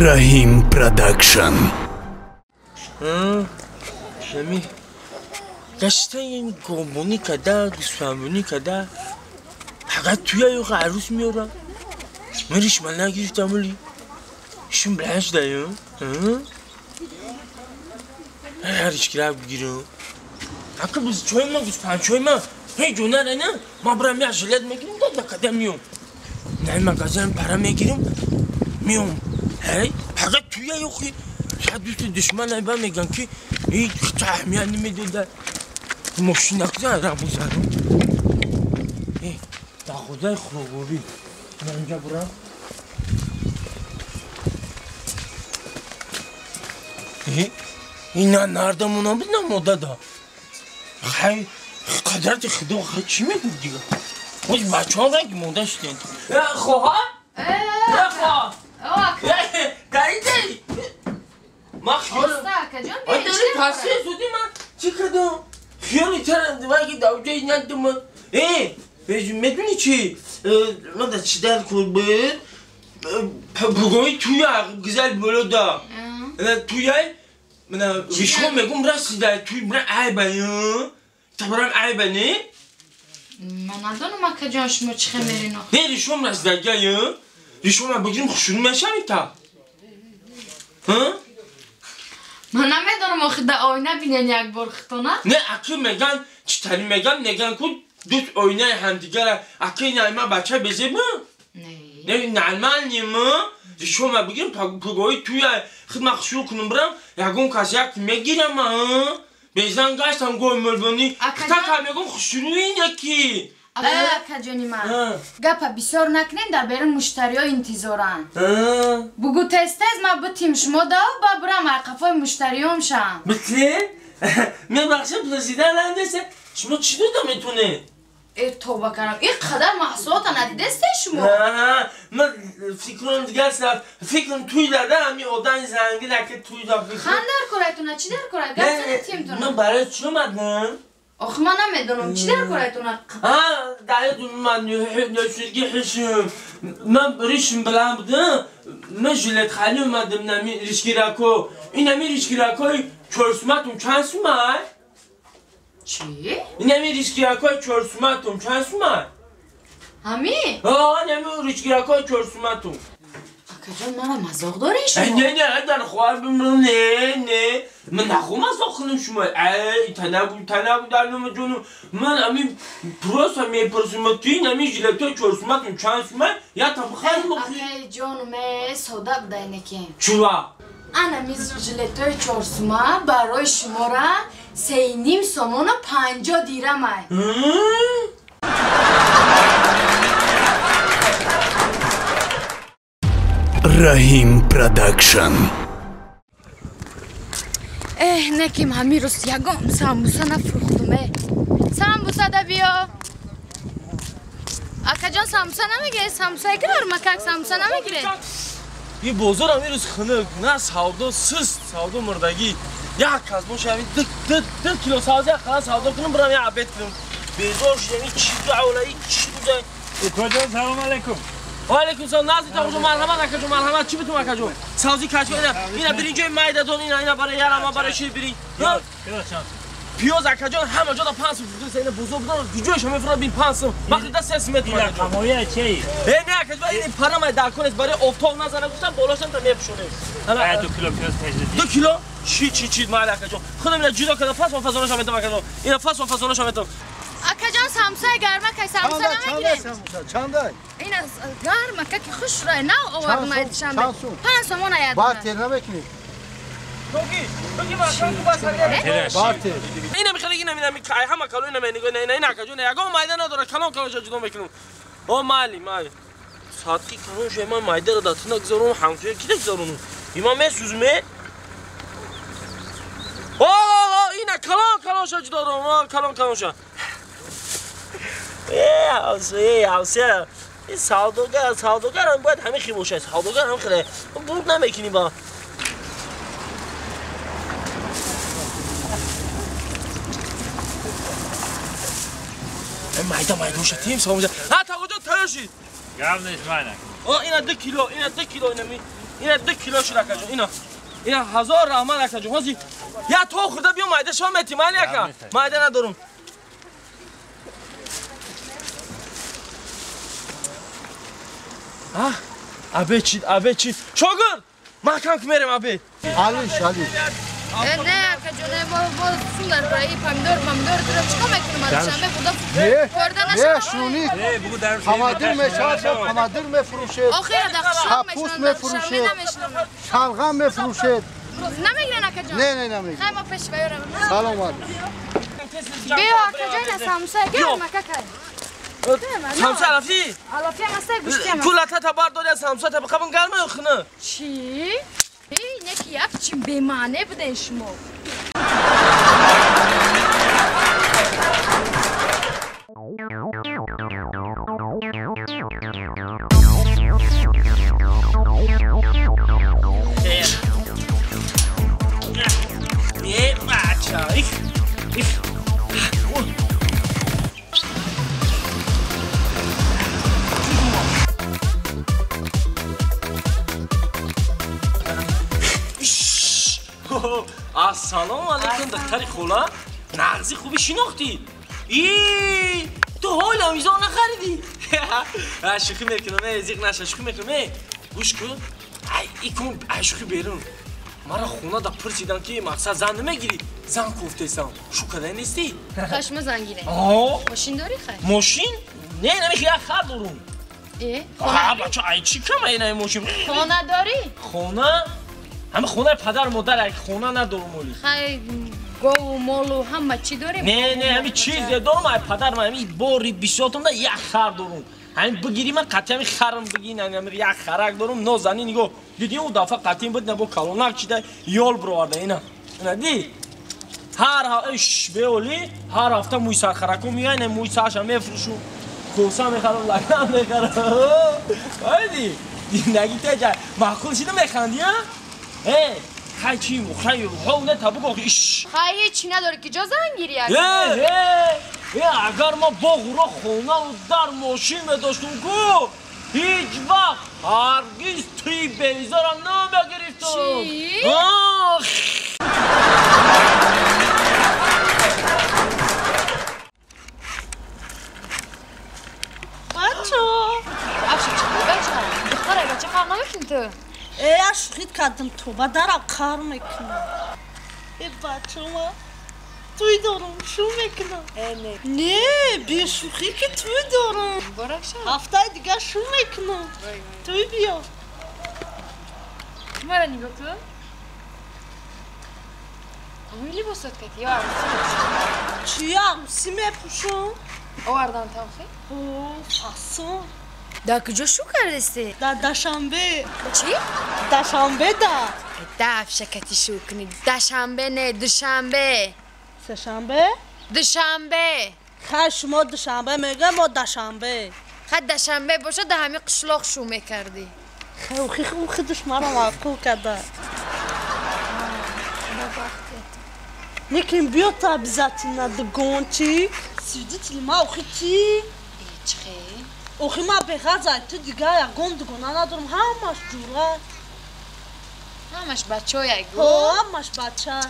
Rahim Production. Şemi. Gerçekten yani gomboni kadar, güçlenboni kadar. Fakat tüya yok, aruz mu yora? Meriş malına girişten öyle. İşim blanş da ya. Her işkiler giriyor. Hakkı biz çoyma güçlen, çoyma. Hey Jonar ana, ma bıram ya jilet mekirim da kadar miyum. Ne magazin para mekirim, miyum. Hey, fakat tüya yok ki. Şadüstü düşman ayba megan ki, hiç tahmiyani mi dedi. Moşinak da ara bu zarım. Hey, da Xuday xuruguri. Nanja bura. Hey, ina nerede münabına moda da. Hay, kadar da xdo xçi mi diyor. Oy bachon renk moda işte. Ya xoha? Ya xoha? Karide. Osta Akajon Ay deri tasiye sudi ma. Çıkado. Fiyoni tarandı var ki davcı inandı mı? Medun içi. Ne da çider kulbur. Bugün tuya güzel böyle da. Tuya. Mana vişon megum rası da tuy bırak ay banyo. Tabram ay bani. Manadonu Akajon şunu çıkamerin o. Ne vişon rası da gel. Vişon bugün kuşun meşami ta. Ha? Mana medonum o xida oyna binen yak bor xtona. Ne akı megan, çitali megan negan kud dut oynay handigara akı nayma bacha beze mi? Ne nalmani mi? Şoma bugün pagoy tuya xidma xşu kunum bram yagun kasyak megira ma. Bezan gastam goy melboni. Kta kamegun xşunu inaki. Akajon'i ma. Gapa bisor naknen da berin müşteriyo intizoran. Bugu testez ma bitim şmoda ba bram arqafoy müşteriyom şam. Bitti? Me bakşım preziden landese. Şunu çidu da metune. Tövbe karam. İlk kadar mahsulat anadi deste şmo. Ma fikrim digerse fikrim tuyla da mi odan zangila ki tuyla. Xandar koraytuna çidar koray. Gapsana timtuna. Ma bare çumadın. Oxmana medonum çidar koraytuna. Dayı durman nösürgi hışım. Ma rişim bilamdı. Ma jilet xali umadım nami rişkirako. İnami rişkirako körsmatum çansumay. Çi? İnami rişkirako körsmatum çansumay. Hami? Nami rişkirako körsmatum. Akajon mara mazog dore şmo. Ne dar xwar bim ne. من نخوام ساختم شما تناگو دارم جونو من امی پروسا می پروسما توی نمی جلتو چورسماتون چانسما یا تبخیر مخی Akay canım soda bdayneki. چوا Ana biz jiletoy çorsuma baroy şmora seynim somona 5 diramay. Rahim Production. Nekim hamirus yagom sambusa nafruxtum Sambusa da biyo. Akajon sambusa namigire? Sambusa girer makak sambusa namigire? یه بازار امیروز خنک نه سودا سست سودا مردگی یک کس باشه همین دل کیلو سازی خلاص سودا کنم برام یه عبید کنم بیزارش یعنی چی تو اولایی چی بوده اکاجان سلام علیکم و علیکم سلام نازی تا کجا مرحمت اکاجو مرحمت چی بتون اکاجو سازی کچ اینا برین جای مایدتون اینا برای یارم برای شیر برین پیاز اکاجان همه جا 5 فروخته اینا بزرگ بودن دیجوش همه فرا بین 5 وقتی دست 3 متر اینا کمویه چی نه اکاجو این پرام در کنه برای افتال نزنه گفتم بالاشم تا میپشونه 2 کیلو پیاز تجدید 2 کیلو چی مال اکاجو خودم اینا جدا کنم فاس و فازوناش هم میدم اکاجو اینا فاس و فازوناش هم میدم Akajon sambusa garmak ay sambusa namigire? چنده؟ این از garmak که خوش رای نه آورد شنبه 5 سومون آید بار تیر نمیکنید توکی ماشین تو باس اینا میخواد اینا همه کالو اینا میگن اینا اکاجو نه اگه مایده نداره کلام جدا میکنم او مالی ساعتی کلام شما مایده رو داتون نگذارم همچه کی نگذارم اینا میسوزمه اینا کلام شد دارم کلام شد حوصله این سوداگر هم باید همه خی باشه سوداگر هم خیلی بود نمیکنی با مایده شدیم سلام تا کجا ترشید گرم نیست ماینک اینا 2 کیلو اینا اینا 2 کیلو شو رکا جون اینا 1000 رحمه رکا جون حاجی یا تو خورده بیا مایده شام احتمال یکا مایده ندارم ابی چی شاگرد مکان که میرم ابی علیش نه اکا جونه با سولر برای پامیدور درو چیکار میکنم شنبه خدا نه شونی حمادر میفروشه آخر داخل پوست میفروشه شلغم میفروشه نمیگیرن اکا جون نه نمیگیرن خیلی ما پیش بیارم سلامت بیا اکا جون سامسا گرم اکا کن سامسا رفتی؟ علافی هم هسته گوشتی هم کلتا تا برداری سامسا تا بخوابم گرمه خونه چی؟ اینه که یک چی بیمانه بوده شما یه بچه السلام علیکم دختر خولا نغزی خوبی شناختی تو حالا میزان نخریدی شوخی میکنم ازیق نشه شوخی میکنم گوش کن شوخی بیرون مرا خونه دا پرسیدن که مقصد زن نمیگیری زن گفتستم شوکده نیستی خشم زنگیره ماشین داری خیلی ماشین نه نمیخی یک خر دارم بچه چی کمه اینه ماشین خونه داری؟ خونه؟ همه خونه پدر مادر خونه ندارم ولی خیلی گو و مال و همه چی داریم؟ نه همین چیزی دارم ای پدر من همین باری بیشترم دا یک خر دارم همین بگیری من قطعی همین خرم بگی همین یک خرک دارم نازنی نگاه دیدی اون دفعه قطعی بود نبا کلونک چیده یال برآورده اینا دی هر هفته موی سر خرکو میگن موی سرش هم میفروشم کوسه میخرم لگن میخرم هایدی نگی تجا معقول شده میخندی ها خیلی چی مخیلی رو حونه تبو ایش خیلی چی نداری که جا زنگیری اگر ما با غورا خونه و در ماشین میداشتم که هیچ وقت هرگیز توی بیزارم نمیگرفتم چی؟ بچه خواهر نمیکنی تو؟ شوخیت کردم تو با درم کار میکنم بچه ما توی دارم شو میکنم نه بیا شوخی که توی دارم هفته دیگه شو میکنم توی بیا مرا نگاه کن همین لباسات کتی یا عروسی چی عروسی میپوشم؟ آوردن تاخی؟ فاسون دا کجا شو کردستی؟ دا دشنبه چی؟ دشنبه دا افشکتی شو کنی دشنبه نه دوشنبه سه‌شنبه؟ دوشنبه خیلی شما دوشنبه میگه ما دشنبه خد دشنبه باشه ده همه قشلاق شو میکردی خیلی خودش مرا معقول کرده لیکن بیا تا بزاتی ندگون چی؟ سیدی تلما اوخی چی؟ چی؟ اوخی ما بغازه تو دیگه یکم دگونه ندارم همش جوره همش بچه ها یکو؟ همش بچه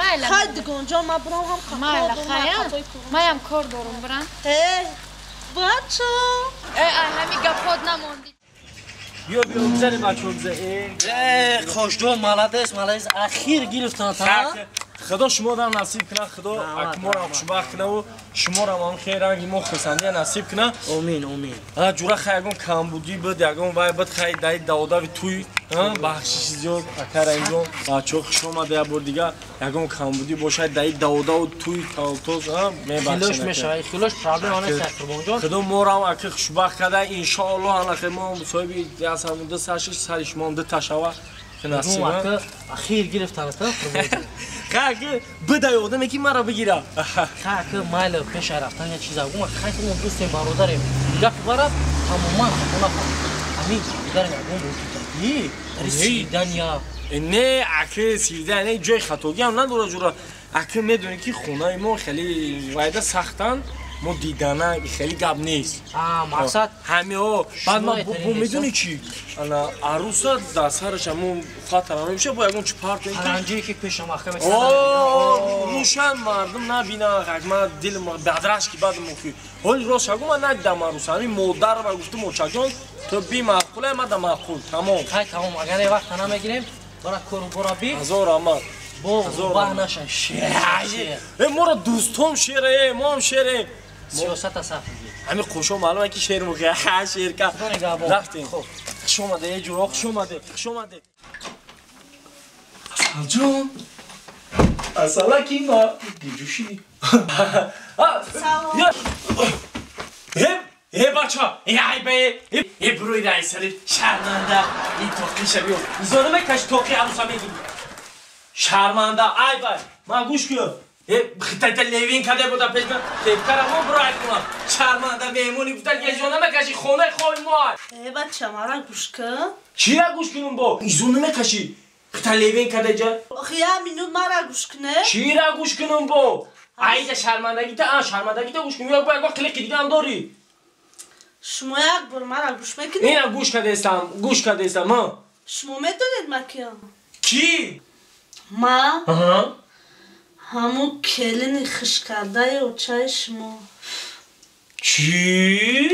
خیلی دگون جان ما برام هم کار دارم ما هم کار دارم برم بچه همین گپات نماندی بیا بزنی بچه ها بزنی خوشدون مالادس اخیر گرفتن تا خدا شما را نصیب کنه خدا اکما را خوشبخت کنه و شما را هم خیر رنگی ما خسندی نصیب کنه آمین جورا خیلی کمبودی بود یکم وای بود خیلی دای داودا توی بخشش زیاد اکر انجام بچه خوش اومده بار دیگه یکم کمبودی باشه دای داودا و توی تالتوز خیلوش میشه خیلوش پرابلم آنه سرکربون جان خدا ما را هم اکر خوشبخت کرده انشاءالله هنخه ما مصاحبی دیاز همونده سرش ما همده تشوه که نصیبه اخیر گرفتن تا خاک بده یادم یکی مرا بگیره خاک مال پیش رفتن یه چیزا گفتم خاک اون دوست برادرم دیگه برات تماما اونا همین دارم گفتم رسیدن یا نه اکه سیدن نه جای خطاگی هم نداره جورا اکه میدونی که خونه ما خیلی وایده سختن ما دیدنه خیلی گپ نیست مقصد همه ها بعد ما میدونی چی انا عروسا در سرش همون خاطرانه میشه با یکون چی پارت پرنجی که پیش محکمه روشن مردم نبینه حکمه دل ما بدرش که بعد مفید حال راست شگو من ندیدم عروسا همین مادر رو گفته موچه جان تو بی معقوله ما در معقول تمام خیلی تمام اگر یه وقت نمیگیریم برای کرو بی هزار آمد با نشن شیر ما را دوستم شیره ما هم شیره سیاست صف بگیر همین خوشم معلومه که شیر مگه شیر که رفتیم خوش اومده یه جورا خوش اومده اصل جان اصلا کی ما دیجوشی بچه ای بروی رئیس شرمنده این توقی شبیه زنمه کش توقی عروسا میگیم شرمنده ای بای من گوش کنم خیلی لیوین کده بوده پیش من تیب کرم ما برای کنم شرمنده میمونی بودن که زنمه کشی خونه خوی ما ای بچه مرا گوش کن چی را گوش کنم با؟ زنمه کشی خیلی لیوین کده جا آخه یه مینوت مرا گوش کنه چی را گوش کنم با؟ ای شرمندگی تا گوش کنم یا کلیک دیگه هم داری شما یک بار مرا گوش میکنید؟ اینم گوش کده استم ها شما میدونید ما کیم؟ کی؟ ما همون کلین خش کرده اوچای شما چی؟